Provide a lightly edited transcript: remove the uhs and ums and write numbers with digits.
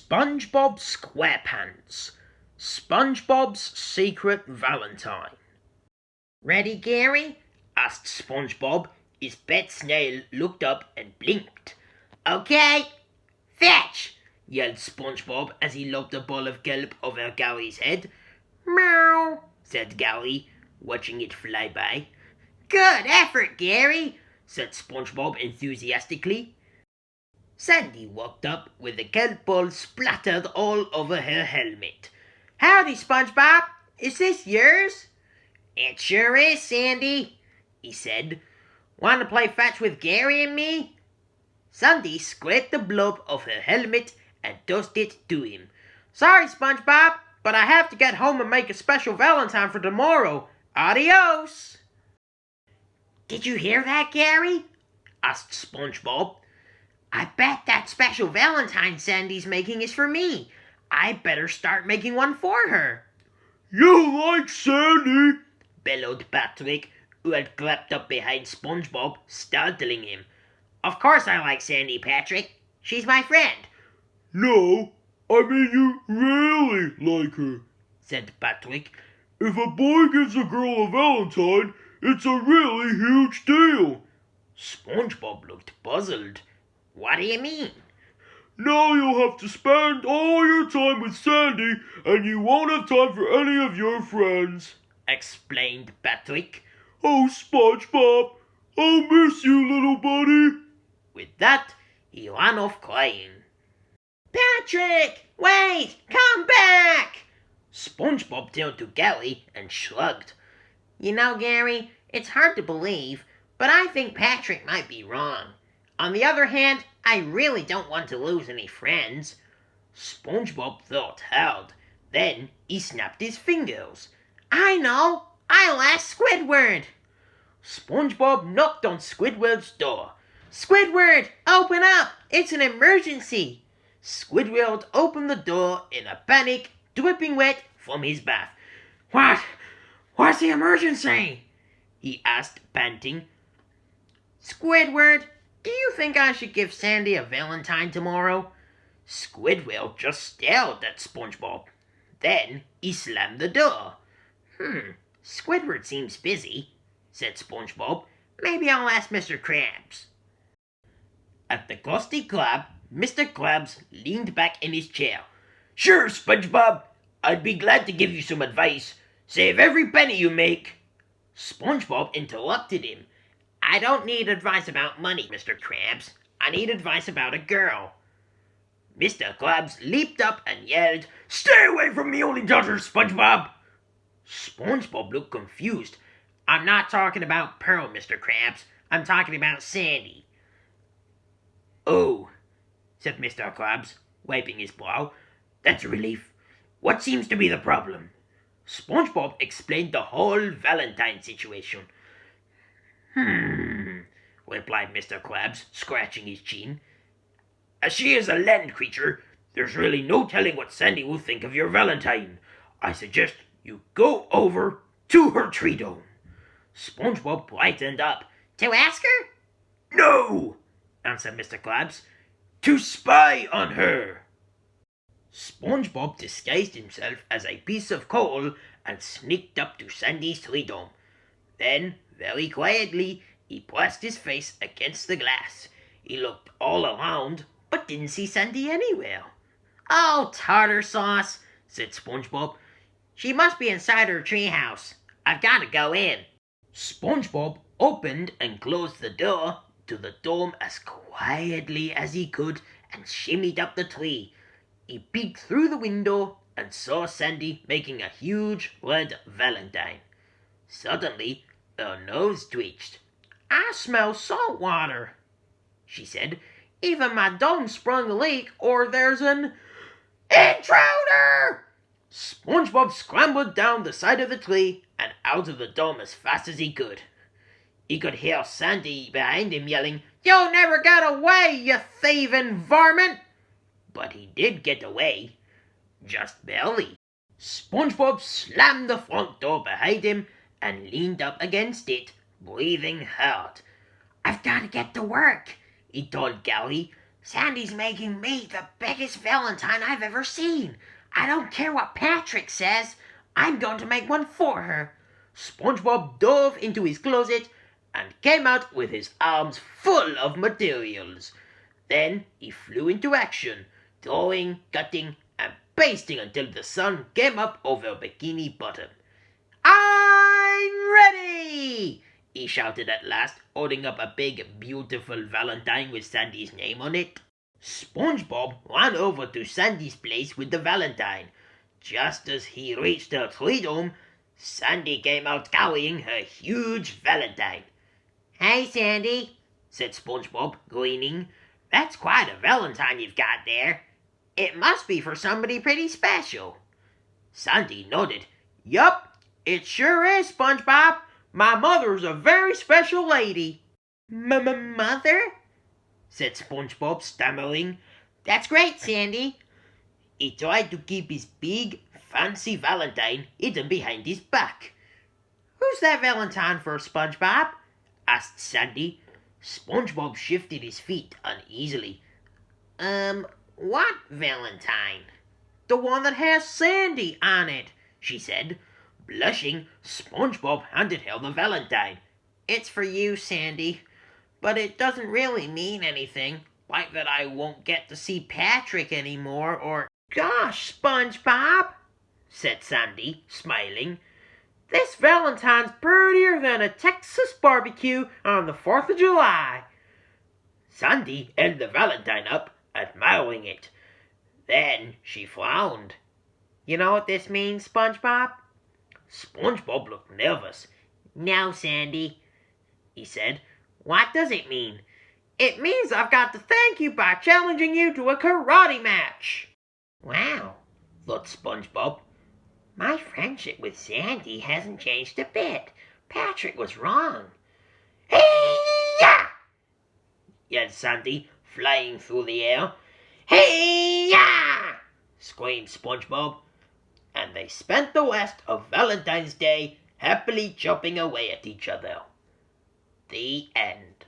SpongeBob SquarePants, SpongeBob's Secret Valentine. Ready, Gary? Asked SpongeBob. His pet snail looked up and blinked. Okay. Fetch! Yelled SpongeBob as he lobbed a ball of kelp over Gary's head. Meow, said Gary, watching it fly by. Good effort, Gary, said SpongeBob enthusiastically. Sandy walked up with the kelp ball splattered all over her helmet. Howdy, SpongeBob. Is this yours? It sure is, Sandy, he said. Want to play fetch with Gary and me? Sandy scraped the blob off her helmet and tossed it to him. Sorry, SpongeBob, but I have to get home and make a special Valentine for tomorrow. Adios! Did you hear that, Gary? Asked SpongeBob. I bet that special Valentine Sandy's making is for me. I better start making one for her. You like Sandy? Bellowed Patrick, who had crept up behind SpongeBob, startling him. Of course I like Sandy, Patrick. She's my friend. No, I mean you really like her, said Patrick. If a boy gives a girl a Valentine, it's a really huge deal. SpongeBob looked puzzled. What do you mean? Now you'll have to spend all your time with Sandy and you won't have time for any of your friends, explained Patrick. Oh, SpongeBob, I'll miss you, little buddy. With that, he ran off crying. Patrick, wait, come back! SpongeBob turned to Gary and shrugged. You know, Gary, it's hard to believe, but I think Patrick might be wrong. On the other hand, I really don't want to lose any friends. SpongeBob thought hard. Then he snapped his fingers. I know! I'll ask Squidward! SpongeBob knocked on Squidward's door. Squidward, open up! It's an emergency! Squidward opened the door in a panic, dripping wet from his bath. What's the emergency? He asked, panting. Squidward, do you think I should give Sandy a Valentine tomorrow? Squidward just stared at SpongeBob. Then he slammed the door. Squidward seems busy, said SpongeBob. Maybe I'll ask Mr. Krabs. At the Krusty Krab, Mr. Krabs leaned back in his chair. Sure, SpongeBob, I'd be glad to give you some advice. Save every penny you make. SpongeBob interrupted him. I don't need advice about money, Mr. Krabs. I need advice about a girl. Mr. Krabs leaped up and yelled, Stay away from me only daughter, SpongeBob! SpongeBob looked confused. I'm not talking about Pearl, Mr. Krabs. I'm talking about Sandy. Oh, said Mr. Krabs, wiping his brow. That's a relief. What seems to be the problem? SpongeBob explained the whole Valentine situation. Replied Mr. Krabs, scratching his chin. As she is a land creature, there's really no telling what Sandy will think of your Valentine. I suggest you go over to her tree dome. SpongeBob brightened up. To ask her? No, answered Mr. Krabs. To spy on her. SpongeBob disguised himself as a piece of coal and sneaked up to Sandy's tree dome. Then, very quietly, he pressed his face against the glass. He looked all around, but didn't see Sandy anywhere. Oh, tartar sauce, said SpongeBob. She must be inside her treehouse. I've got to go in. SpongeBob opened and closed the door to the dome as quietly as he could and shimmied up the tree. He peeked through the window and saw Sandy making a huge red Valentine. Suddenly, her nose twitched. I smell salt water, she said. Either my dome sprung a leak or there's an intruder! SpongeBob scrambled down the side of the tree and out of the dome as fast as he could. He could hear Sandy behind him yelling, You'll never get away, you thieving varmint! But he did get away. Just barely. SpongeBob slammed the front door behind him and leaned up against it, breathing hard. I've got to get to work, he told Gary, Sandy's making me the biggest Valentine I've ever seen. I don't care what Patrick says. I'm going to make one for her. SpongeBob dove into his closet and came out with his arms full of materials. Then he flew into action, drawing, cutting, and pasting until the sun came up over Bikini Bottom. "I'm ready!" he shouted at last, holding up a big, beautiful Valentine with Sandy's name on it. SpongeBob ran over to Sandy's place with the Valentine. Just as he reached her tree dome, Sandy came out carrying her huge Valentine. "Hey, Sandy," said SpongeBob, grinning. "That's quite a Valentine you've got there. It must be for somebody pretty special." Sandy nodded. "Yup, it sure is, SpongeBob. My mother's a very special lady." Mother?" said SpongeBob, stammering. "That's great, Sandy." He tried to keep his big, fancy Valentine hidden behind his back. "Who's that Valentine for, SpongeBob?" asked Sandy. SpongeBob shifted his feet uneasily. What Valentine?" "The one that has Sandy on it," she said. Blushing, SpongeBob handed her the Valentine. "It's for you, Sandy. But it doesn't really mean anything. Like that I won't get to see Patrick anymore, or..." "Gosh, SpongeBob," said Sandy, smiling. "This Valentine's prettier than a Texas barbecue on the 4th of July. Sandy held the Valentine up, admiring it. Then she frowned. "You know what this means, SpongeBob?" SpongeBob looked nervous. "No, Sandy," he said. "What does it mean?" "It means I've got to thank you by challenging you to a karate match." "Wow," thought SpongeBob. "My friendship with Sandy hasn't changed a bit. Patrick was wrong." "Hey-ya!" yelled Sandy, flying through the air. "Hey-ya!" screamed SpongeBob. And they spent the rest of Valentine's Day happily chopping away at each other. The end.